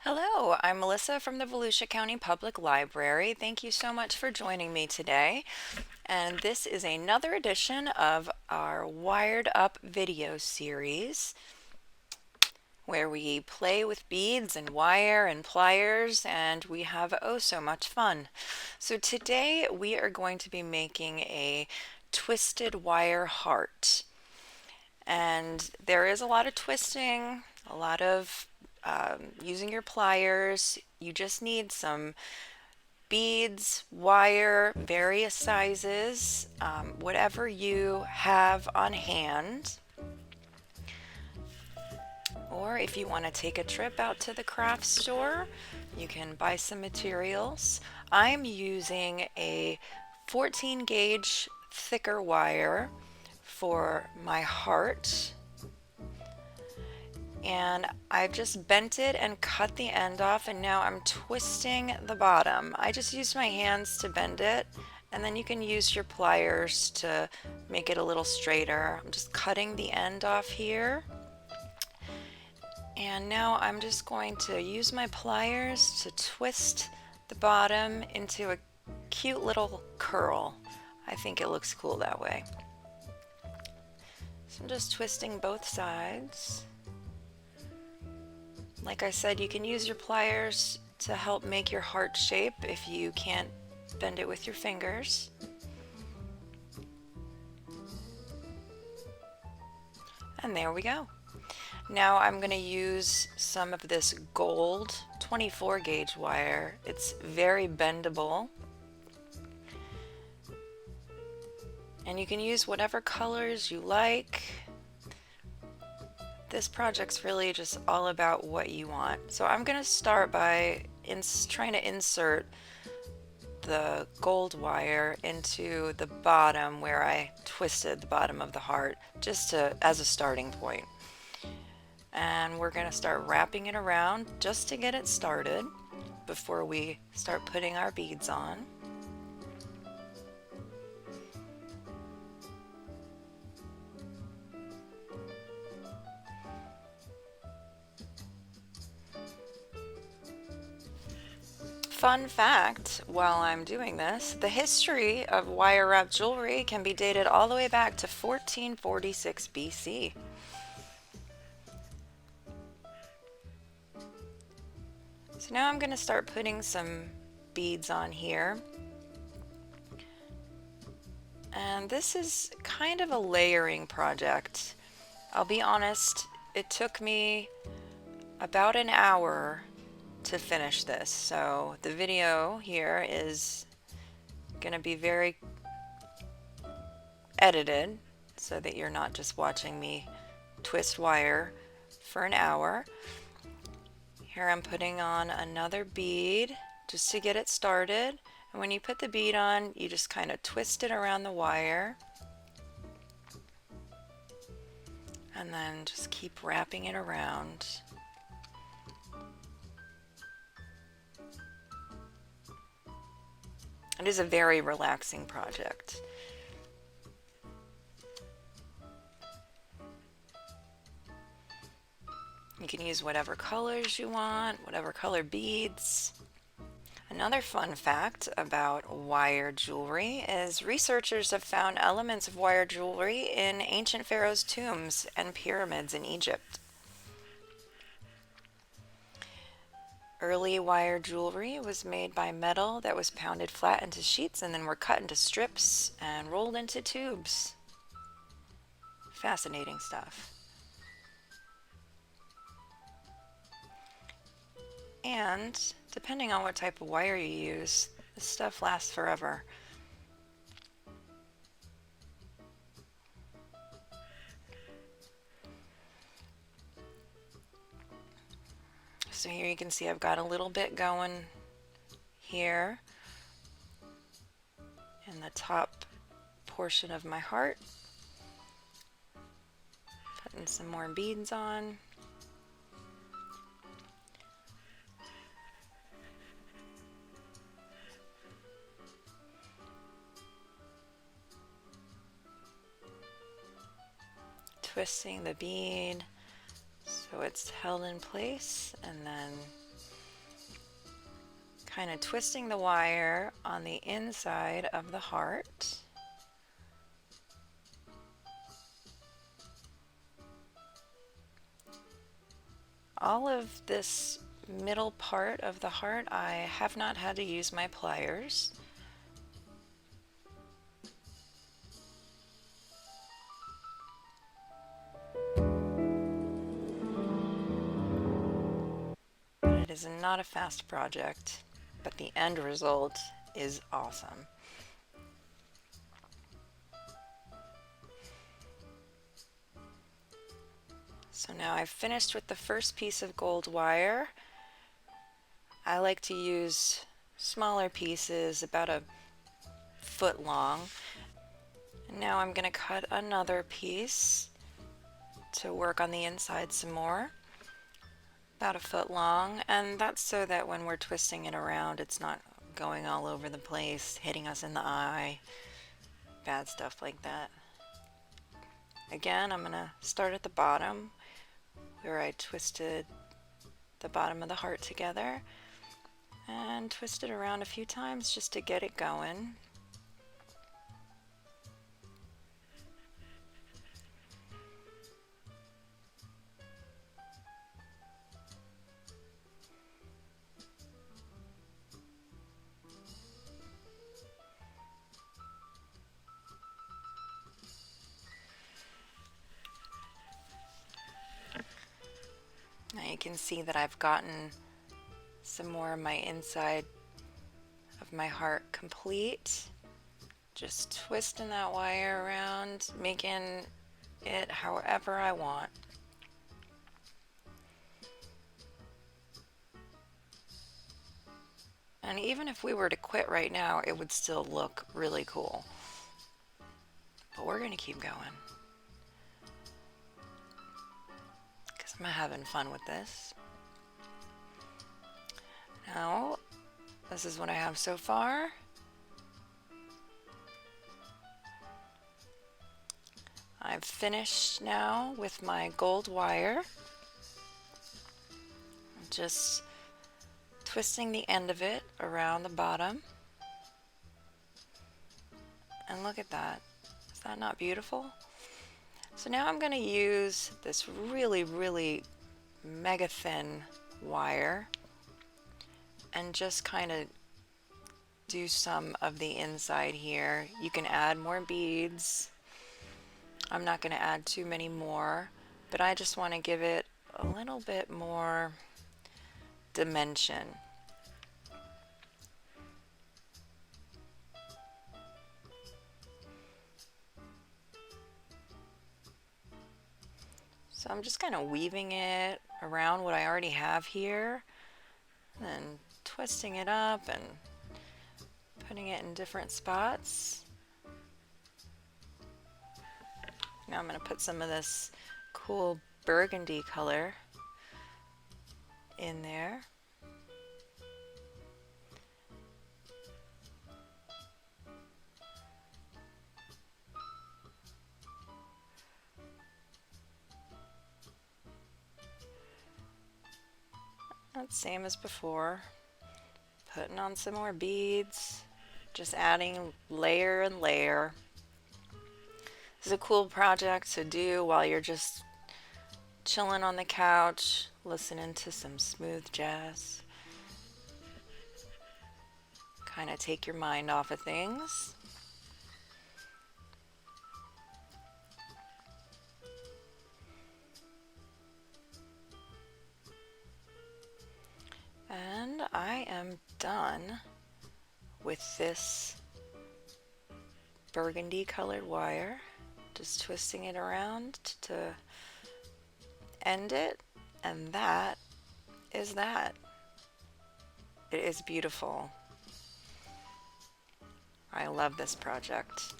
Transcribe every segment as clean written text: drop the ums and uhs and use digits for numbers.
Hello, I'm Melissa from the Volusia County Public Library. Thank you so much for joining me today. And this is another edition of our Wired Up video series where we play with beads and wire and pliers and we have oh so much fun. So today we are going to be making a twisted wire heart. And there is a lot of twisting, a lot of using your pliers. You just need some beads, wire, various sizes, whatever you have on hand. Or if you want to take a trip out to the craft store, you can buy some materials. I'm using a 14 gauge thicker wire for my heart, and I've just bent it and cut the end off, and now I'm twisting the bottom. I just used my hands to bend it, and then you can use your pliers to make it a little straighter. I'm just cutting the end off here, and now I'm just going to use my pliers to twist the bottom into a cute little curl. I think it looks cool that way. So I'm just twisting both sides. Like I said, you can use your pliers to help make your heart shape if you can't bend it with your fingers. And there we go. Now I'm going to use some of this gold 24 gauge wire. It's very bendable. And you can use whatever colors you like. This project's really just all about what you want. So I'm going to start by trying to insert the gold wire into the bottom where I twisted the bottom of the heart, just as a starting point. And we're going to start wrapping it around just to get it started before we start putting our beads on. Fun fact, while I'm doing this, the history of wire wrap jewelry can be dated all the way back to 1446 BC. So now I'm going to start putting some beads on here. And this is kind of a layering project. I'll be honest, it took me about an hour to finish this. So the video here is going to be very edited so that you're not just watching me twist wire for an hour. Here I'm putting on another bead just to get it started. And when you put the bead on, you just kind of twist it around the wire. And then just keep wrapping it around. It is a very relaxing project. You can use whatever colors you want, whatever color beads. Another fun fact about wire jewelry is researchers have found elements of wire jewelry in ancient pharaohs' tombs and pyramids in Egypt. Early wire jewelry was made by metal that was pounded flat into sheets and then were cut into strips and rolled into tubes. Fascinating stuff. And depending on what type of wire you use, this stuff lasts forever. So here you can see I've got a little bit going here in the top portion of my heart. Putting some more beads on. Twisting the bead so it's held in place, and then Kind of twisting the wire on the inside of the heart. All of this middle part of the heart, I have not had to use my pliers. It is not a fast project, but the end result is awesome. So now I've finished with the first piece of gold wire. I like to use smaller pieces, about a foot long. And now I'm going to cut another piece to work on the inside some more, about a foot long, and that's so that when we're twisting it around it's not going all over the place, hitting us in the eye, bad stuff like that. Again, I'm going to start at the bottom where I twisted the bottom of the heart together and twist it around a few times just to get it going. Now you can see that I've gotten some more of my inside of my heart complete. Just twisting that wire around, making it however I want. And even if we were to quit right now, it would still look really cool. But we're going to keep going, because I'm having fun with this. Now, this is what I have so far. I've finished now with my gold wire. Just twisting the end of it around the bottom. And look at that. Is that not beautiful? So now I'm going to use this really, really mega thin wire and just kind of do some of the inside here. You can add more beads. I'm not going to add too many more, but I just want to give it a little bit more dimension. So I'm just kind of weaving it around what I already have here, and then twisting it up and putting it in different spots. Now I'm going to put some of this cool burgundy color in there. That's same as before. Putting on some more beads, just adding layer and layer. This is a cool project to do while you're just chilling on the couch, listening to some smooth jazz. Kind of take your mind off of things. And I am done with this burgundy colored wire. Just twisting it around to end it, and that is that. It is beautiful. I love this project.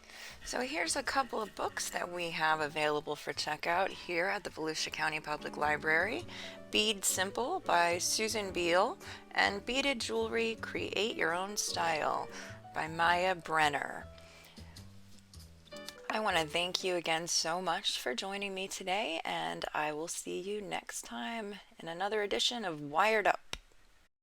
So here's a couple of books that we have available for checkout here at the Volusia County Public Library. Bead Simple by Susan Beal and Beaded Jewelry Create Your Own Style by Maya Brenner. I want to thank you again so much for joining me today, and I will see you next time in another edition of Wired Up.